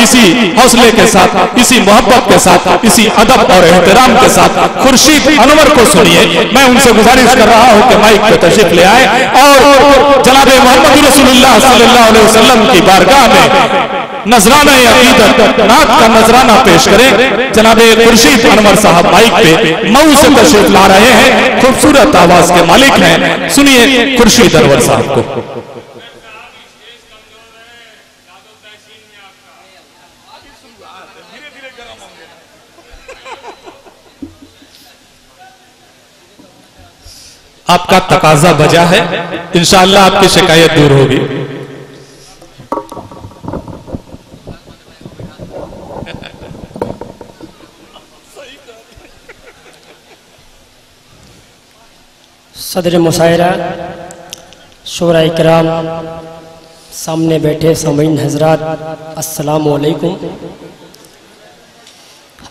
इसी हौसले के साथ, इसी मोहब्बत के साथ, इसी अदब और एहतराम के साथ खुर्शीद अनवर को सुनिए। मैं उनसे गुजारिश कर रहा हूं कि माइक पे तशरीफ ले आए और जनाब मोहम्मद रसूलुल्लाह सल्लल्लाहु अलैहि वसल्लम की बारगाह में नजराना अकीदत नात का नजराना पेश करें। जनाब खुर्शीद अनवर साहब माइक पे मऊ से तशरीफ ला रहे हैं, खूबसूरत आवाज के मालिक हैं। सुनिए खुर्शीद अनवर साहब को। आपका तकाजा बजा है, इंशाअल्लाह आपकी शिकायत दूर होगी। सदर मुशायरा, शोरा इकराम, सामने बैठे सामीन हजरात, अस्सलामु अलैकुम।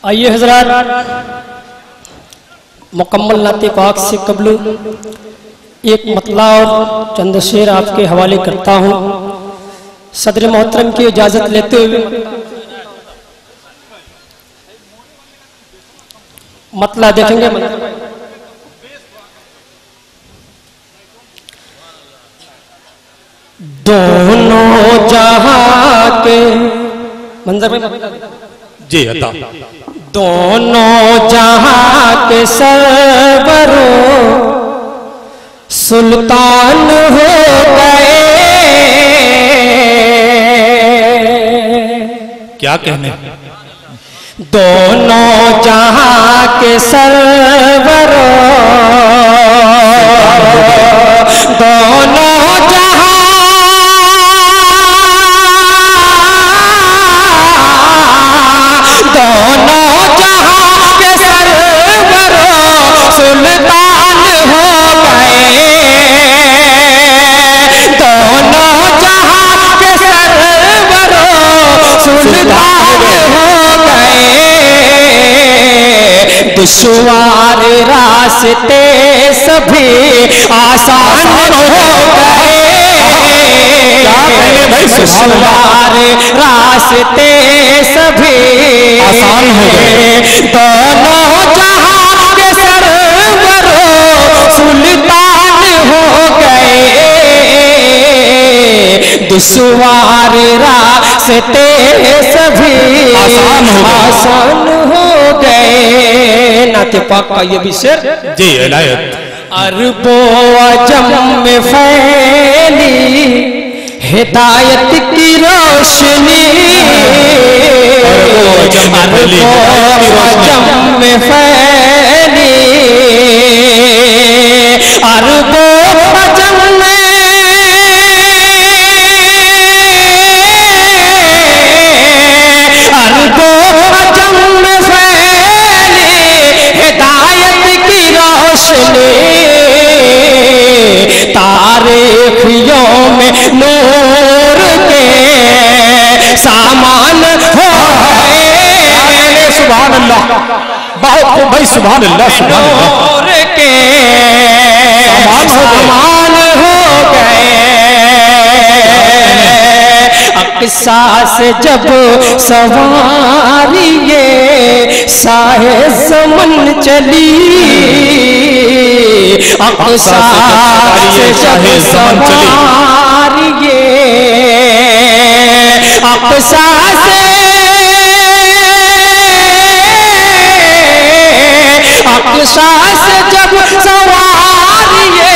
आइए हजरात, मुकम्मल नाते पाक से कबल एक मतला और चंद शेर आपके हवाले करता हूँ। सदर मोहतरम की इजाज़त लेते हुए मतला देखेंगे। दोनों जहां के मंजर में जी अता, दोनों जहां के सरवरो सुल्तान हो गए। क्या कहने, दोनों जहां के सरवरो, दोनों दुश्वार रास्ते सभी आसान हो गए। दुश्वार रास्ते सभी आसान हो गए। दोनों जहां के सरवरो सुल्तान हो गए। दुश्वार रास्ते सभी आसान हो गए। नाते पाक का ये भी शेर जी इनायत। अरबो अजम में फैली हिदायत की रोशनी, अरबो अजम में फैली, अरबो अजम में तारीखियों में नूर के सामान हो गए। सुभान अल्लाह, बहुत खूब भाई, सुभान अल्लाह। नूर के सामान हो गए। अक्सा से जब सवारिये साहे ज़मन चली, अक्सा से जब सवारिये, अक्सा से जब सवारिये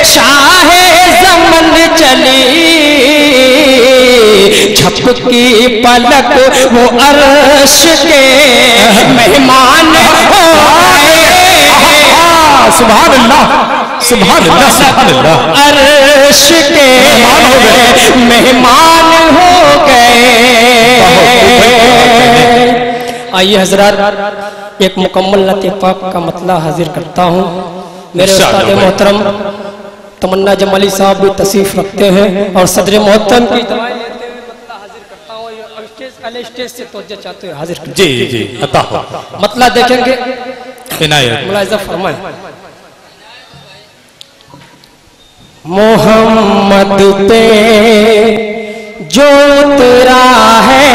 शाहे ज़मन चली, झपकी पलक वो अर्श के मेहमान हो गए। सुभान अल्लाह, सुभान अल्लाह, सुभान अल्लाह। अर्श के मेहमान हो गए। आइए हजरात, एक मुकम्मल नाते पाक का मतला हाजिर करता हूँ। मेरे उस्ताद मोहतरम तमन्ना जमाली साहब भी तशरीफ रखते हैं और सदर मोहतरम की दवाएं लेते हुए मतला हाजिर करता हूँ। स्टेज से तवज्जो चाहते हुए हाजिर करते जी जी अता हो। मतला देखेंगे, इनायत मुलाहिजा फरमाएं। मोहम्मद पे जो तेरा है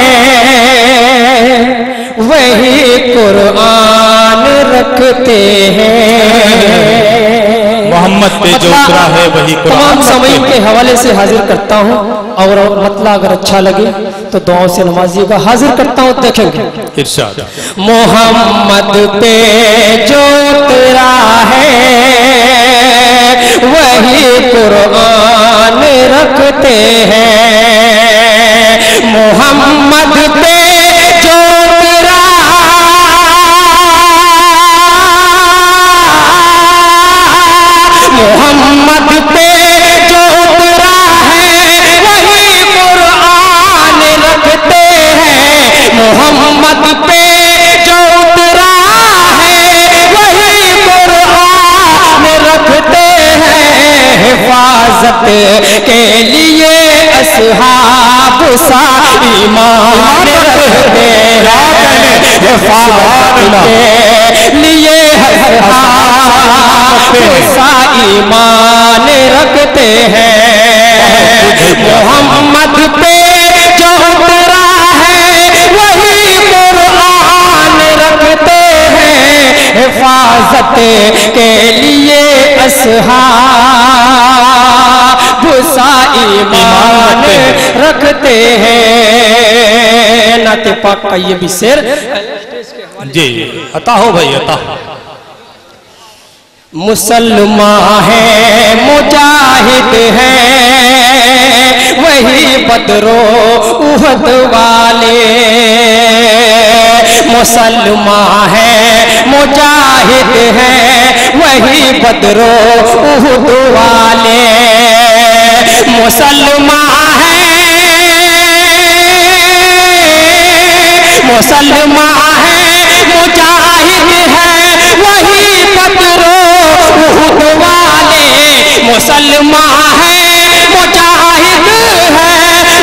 वही कुरान रखते हैं। मोहम्मद पे जो उतरा है वही तमाम समय के हवाले से हाजिर करता हूँ और मतलब अगर अच्छा लगे तो दुआओं से नवाजिए का हाजिर करता हूँ। देखेंगे इरशाद। मोहम्मद पे जो उतरा है वही कुरान रखते हैं। मोहम्मद पे जो उतरा मोहम्मद पे जो उतरा है वही कुरान रखते हैं। मोहम्मद पे जो उतरा है वही कुरान रखते हैं। हिफाजत के लिए असहाब सा ईमान रखते हैं। हिफाजत के लिए असहाब सा ईमान रखते हैं। मोहम्मद पे जो उतरा है वही कुरान रखते हैं। हिफाजत के लिए असहाब सा ईमान रखते हैं। नाते पाक का ये भी शेर जी अता हो भाई अता। मुसलमान है मुजाहिद है वही बदरो उहद वाले। मुसलमान है मुजाहिद है वही बदरो उहद वाले। मुसलमान है मुसलमान है मुजाहिद है वही बदरो उहद वाले। मुसलमान है मुजाहिद है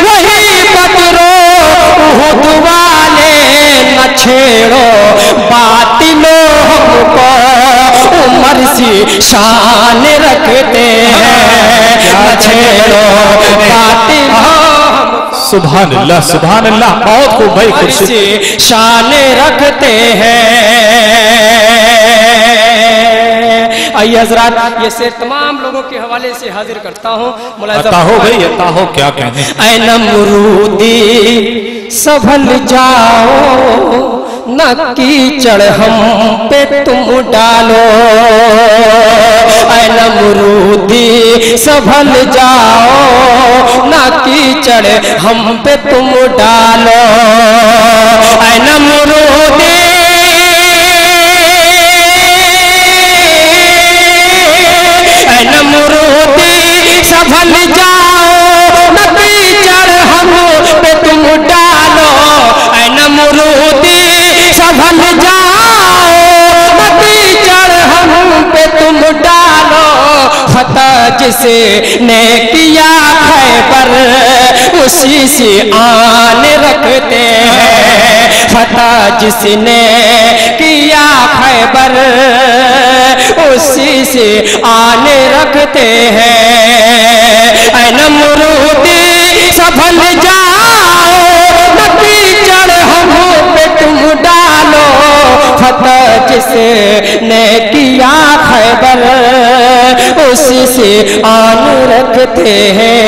वही बदरो उहद वाले। न छेड़ो बातिलो हमको उमर सी शान रखते हैं। न छेड़ो बातिलो सुभान अल्लाह सुभान अल्लाह। बहुत खूब भाई खुर्शीद शान रखते हैं। आइए हजरात ये शेर तमाम लोगों के हवाले से हाजिर करता हूँ। अता हो भाई अता हो। क्या कहने ऐ नमरूदी संभल जाओ न कीचड़ हम पे तुम डालो। ऐ नमरूदी संभल जाओ न कीचड़ हम पे तुम डालो। ऐ नमरूदी ऐ नमरूदी संभल जाओ न कीचड़ हम पे तुम डालो। ऐ नमरूदी संभल जाओ न कीचड़ हम पे तुम डालो। फतह जिसने किया खैबर उसी से आन रखते हैं। फतह जिसने किया खैबर उसी से आन रखते हैं। ऐ नमरूदी संभल जाओ न कीचड़ हम पे तुम डालो। फतह जिसने किया खैबर उसी से आन रखते हैं।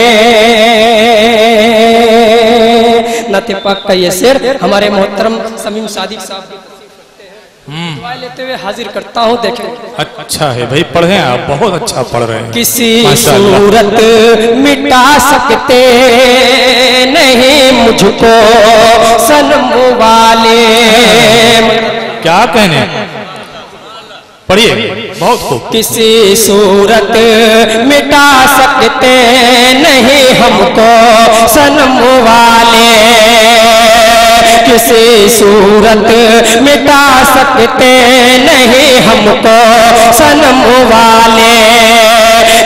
नाते पाक का ये शेर हमारे मोहतरम समीम सादिक साहब दुआ लेते हुए हाजिर करता हूँ। देखें अच्छा है भाई पढ़े आप बहुत अच्छा पढ़ रहे हैं। किसी सूरत मिटा सकते नहीं मुझको सनम वाले। क्या कहने पढ़िए बहुत खूब। किसी सूरत मिटा सकते नहीं हमको सनम वाले। किसी सूरत मिटा सकते नहीं हमको सनम वाले।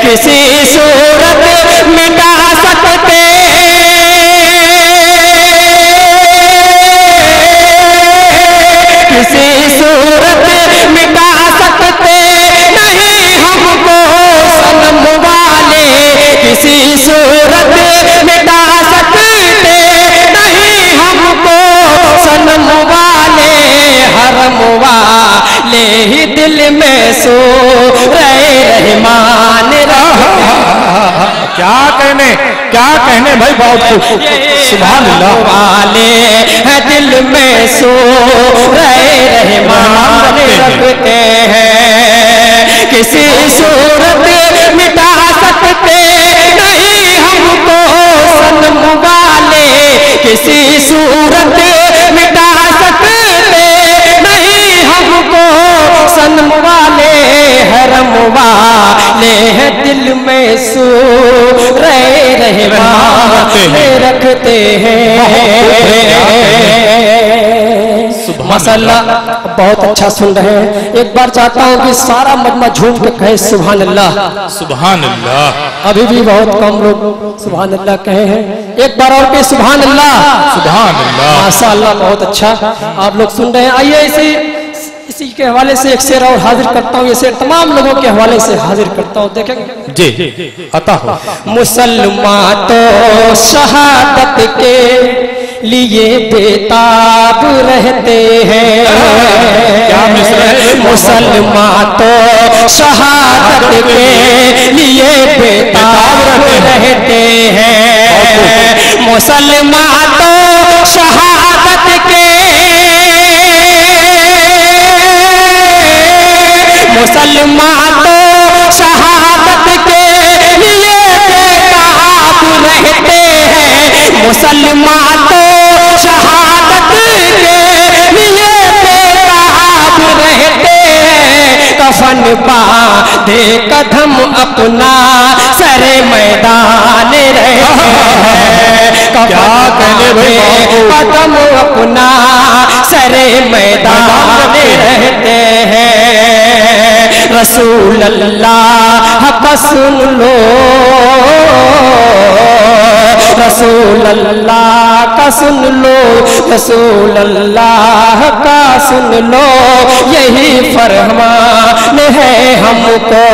किसी सूरत मिटा सकते किसी सूरत मिटा सकते नहीं हमको सनम वाले। किसी सूरत मिटा सकते ही दिल में सो रहे रहमान क्या कहने भाई, बहुत खूब, सुभान अल्लाह। वाले हैं दिल में सो रहे रहमान रखते हैं, किसी सूरत मिटा सकते नहीं हमको सनम वाले, किसी सूरत मिटा सकते नहीं हमको सनम वाले, हरम वाले हैं दिल में सो रहे रहमान रखते हैं। माशाअल्लाह बहुत अच्छा सुन रहे हैं। एक बार चाहता हूँ कि सारा मजमा झूम के कहे सुभान अल्लाह, सुभान अल्लाह। अभी भी बहुत कम लोग सुभान अल्लाह कहे हैं। एक बार और के सुभान अल्लाह, सुभान अल्लाह। माशाअल्लाह बहुत अच्छा आप लोग सुन रहे हैं। आइए इसी के हवाले से एक शेर और हाजिर करता हूँ, ये शेर तमाम लोगों के हवाले से हाजिर करता हूँ, देखेंगे जी अता हो। मुसलमान तो शहादत के लिए बेताब रहते हैं, क्या मिसरा है? मुसलमान तो शहादत के लिए बेताब रहते हैं, मुसलमान तो शहादत के, मुसलमान तो शहादत के लिए बेताब रहते हैं, मुसलमान तो शहादत के लिए बेताब रहते हैं, कफन बांधे कदम अपना सरे मैदान रहते हैं, क्या कहने भाई, कदम अपना सरे मैदान रहते हैं। रसूल अल्लाह का सुन लो, रसूल अल्लाह का सुन लो, रसूल अल्लाह का सुन लो, यही फरमान है हमको,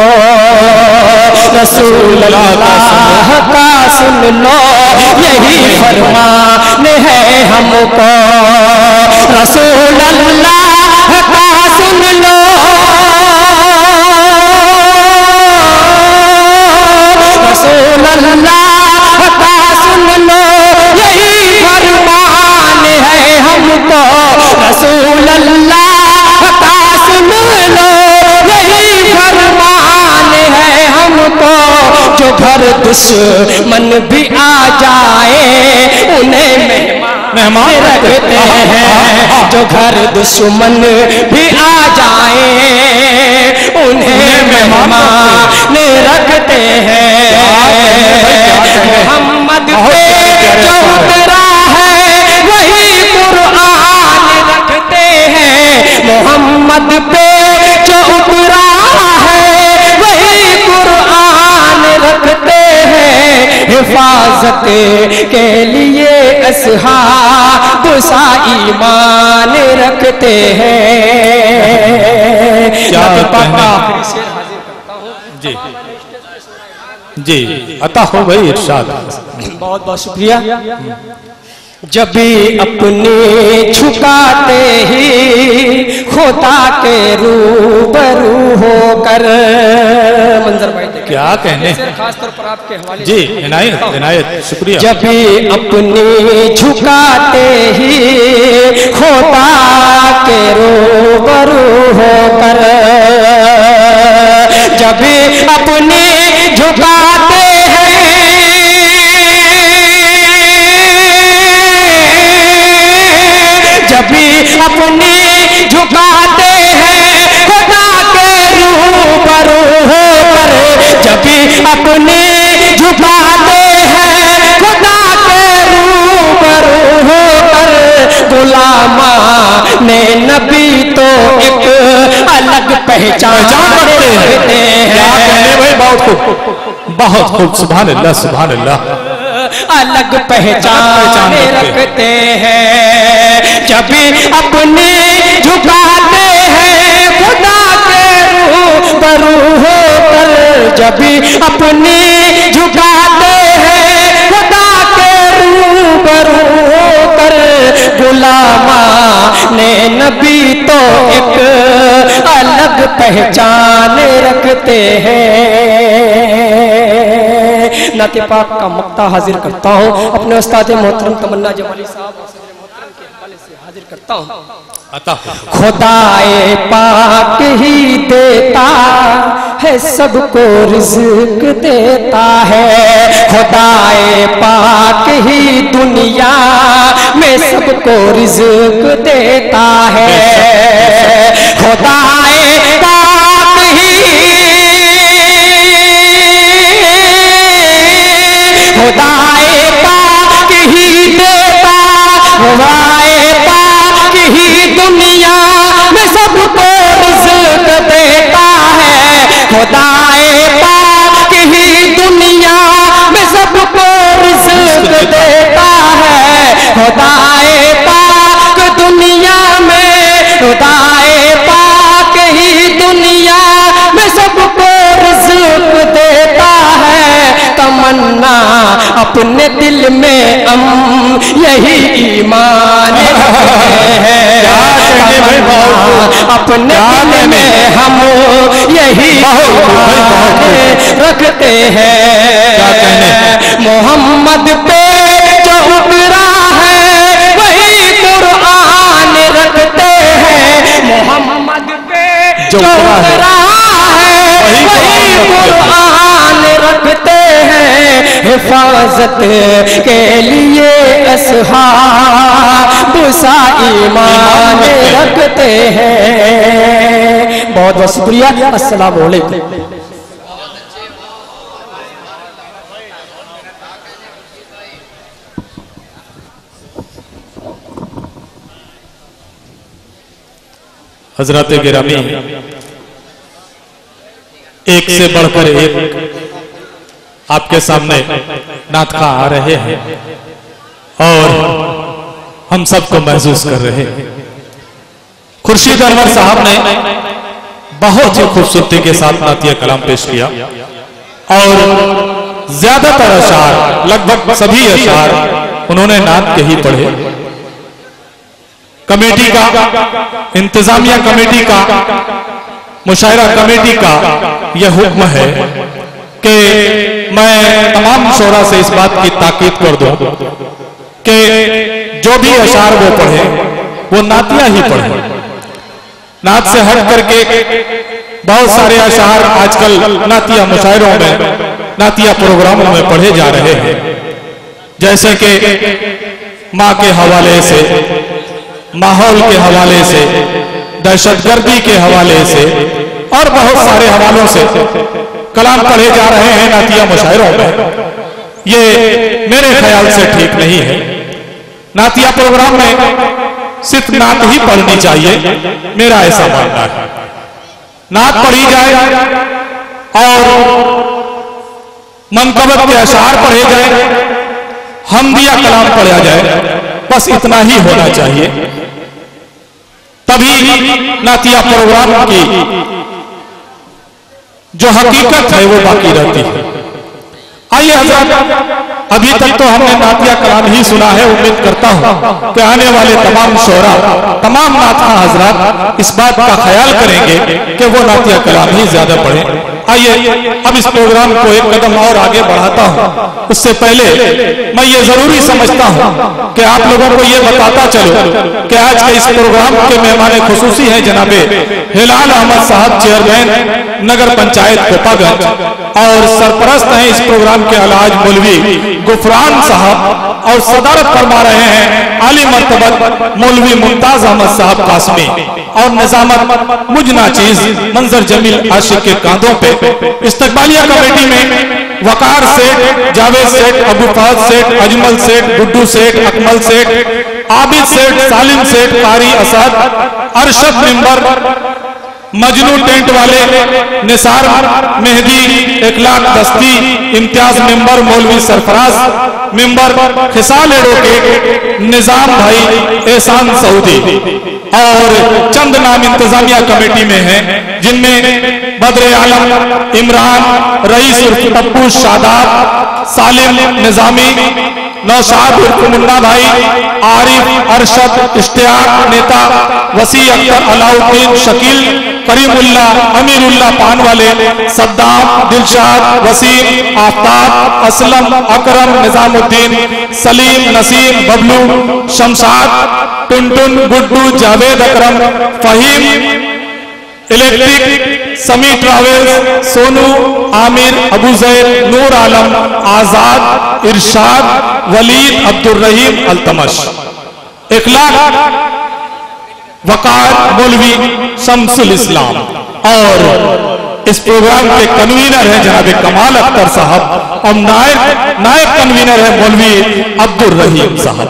रसूल अल्लाह का सुन लो, यही फरमान है हमको, रसूल अल्लाह का सुन लो, रसूल अल्लाह का सुन लो, यही फरमान है हमको, रसूल अल्लाह का सुन लो, यही फरमान है हमको, जो घर दुश्मन भी आ जाए उन्हें मेहमान रखते हैं, जो घर दुश्मन भी आ जाए उन्हें मेहमान रखते हैं, मोहम्मद पे जो उतरा है वही कुरान रखते हैं, मोहम्मद पे जो उतरा है वही कुरान रखते हैं, हिफाजत के लिए असहाब सा ईमान रखते हैं। क्या जी जी अता हो भाई, इरशाद। बहुत बहुत शुक्रिया। जब भी अपने झुकाते ही खुदा के रूबरू होकर, मंजर भाई क्या कहने, खास तौर पर आपके हवाले जी इनायत इनायत, शुक्रिया। जब भी अपने झुकाते ही खुदा के रूबरू होकर, जब भी अपने झुकाते हैं, जब भी अपने झुकाते हैं खुदा के रूबरू होकर, जब भी अपने झुकाते हैं खुदा के रूबरू होकर, गुलामा ने नबी तो एक अलग पहचान रखते हैं। क्या कहने भाई, बहुत खूब, बहुत खूब, सुभान अल्लाह, सुभान अल्लाह। अलग पहचान रखते हैं, जब भी अपने झुकाते हैं खुदा के रूबरू होकर, जब भी अपने झुकाते हैं खुदा के रूबरू होकर, गुलामा ने नबी तो एक अलग अलग पहचान रखते हैं। नाते पाक का मक्ता हाजिर करता हूँ अपने उस्ताद मोहतरम तमन्ना जमाली साहब और सदर मोहतरम के हवाले से हाजिर करता हूँ। खुदाए पाक ही देता है सबको रिज़्क देता है। खुदाए पाक ही दुनिया में सबको रिज़्क देता है। खुदाए पाक ही खुदाए पाक ही देता, खुदाए पाक ही दुनिया में सबको रिज़्क देता है। खुदाए पाक ही दुनिया में सबको रिज़्क देता है। खुदाए पाक दुनिया में, खुदाए पाक ही दुनिया में सबको रिज़्क देता है। तमन्ना अपने दिल में हम यही ईमान रखते हैं। अपने दिल में हम यही ईमान रखते हैं। मोहम्मद पे जो उतरा है वही कुरान रखते हैं। मोहम्मद पे जो उतरा है वही कुरान रखते हैं। हिफाजत के लिए असहाब सा ईमान रखते हैं। बहुत बहुत शुक्रिया। अस्सलाम वालेकुम। हजरत गिरामी, एक से बढ़कर एक आपके सामने नातखा आ रहे हैं और हम सबको महसूस कर रहे हैं। खुर्शीद अनवर साहब ने बहुत ही खूबसूरती के साथ नातिया कलाम पेश किया और ज्यादातर अशार, लगभग सभी अशार उन्होंने नात के ही पढ़े। कमेटी का, इंतजामिया कमेटी का, मुशायरा कमेटी का यह हुक्म है कि मैं तमाम शोरा से इस बात की ताकीद कर दूं कि जो भी अशार वो पढ़े वो नातिया ही पढ़े। नात से हट करके बहुत सारे अशार आजकल नातिया मुशायरों में, नातिया प्रोग्रामों में पढ़े जा रहे हैं, जैसे कि माँ के हवाले से, माहौल के हवाले से, दहशतगर्दी के हवाले से और बहुत सारे हवालों से कलाम पढ़े जा रहे हैं नातिया मुशायरों में। ये मेरे ख्याल से ठीक नहीं है। नातिया प्रोग्राम में सिर्फ नात ही पढ़नी चाहिए, मेरा ऐसा मानना है। नात पढ़ी जाए और मनकबत के अशार पढ़े जाए, हमदिया कलाम पढ़ा जाए, बस इतना ही होना चाहिए। तभी नातिया प्रोग्राम की जो हकीकत है वो बाकी रहती है। आइए हज़रात, अभी तक तो हमने नातिया कलाम ही सुना है। उम्मीद करता हूं कि आने वाले तमाम शोरा, तमाम नाता हजरात इस बात का ख्याल करेंगे कि वो नातिया कलाम ही ज्यादा पढ़ें। आइए अब इस प्रोग्राम को एक कदम और आगे बढ़ाता हूं। उससे पहले मैं ये जरूरी समझता हूं कि आप लोगों को ये बताता चलो कि आज के इस प्रोग्राम के मेहमान खुसूसी हैं जनाबे हिलाल अहमद साहब, चेयरमैन नगर पंचायत कोपागंज, और सरपरस्त हैं इस प्रोग्राम के अलाज मौलवी गुफरान साहब, और सदारत फरमा रहे हैं आली मर्तबत मौलवी मुमताज अहमद साहब कासमी, और निजामत मुजना चीज मंजर जमील आशिक के कांधों पे। इस्तकबालिया कमेटी में वकार सेठ, जावेद सेठ, अबू फहद सेठ, अजमल सेठ, गुड्डू सेठ, अकमल सेठ, आबिद सेठ, सालिम सेठ, कारी असद, अरशद मेंबर, मजनू टेंट वाले, निसार मेहदी, इखलाक दस्ती, इम्तियाज मेंबर, मौलवी सरफराज मेंबर, खिसाल एडवोकेट, निजाम भाई, एहसान सऊदी, और चंद नाम इंतजामिया कमेटी में हैं जिनमें बद्र आलम, इमरान, रईस उर्फ पप्पू, शादाब, सालिम निजामी, नौशाद उर्फ मुन्ना भाई, आरिफ, अरशद, इश्तियाक नेता, वसी अख्तर, अलाउद्दीन, शकील, करीमुल्ला, अमीरुल्ला पान वाले, सद्दाम, दिलशाद, वसीम, आफ्ताब, असलम, अकरम, निजामुद्दीन, सलीम, नसीम, बबलू, शमशाद, टुनटुन, गुड्डू, जावेद अकरम, फहीम, इलेक्ट्रिक, समी ट्रैवल्स, सोनू, आमिर, अबू जैद, नूर आलम, आजाद, इरशाद, वलीद, अब्दुल रहीम, अल्तमश, इखलाक, वकार, मौलवी शमसुल इस्लाम। और इस प्रोग्राम के कन्वीनर हैं जनाब कमाल अख्तर साहब और नायब कन्वीनर है मौलवी अब्दुल रहीम साहब।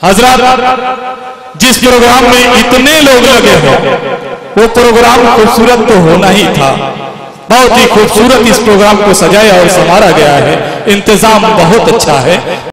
हजरत, जिस प्रोग्राम में इतने लोग लगे हो वो प्रोग्राम खूबसूरत तो होना ही था। बहुत ही खूबसूरत इस प्रोग्राम को सजाया और संवारा गया है, इंतजाम बहुत अच्छा है।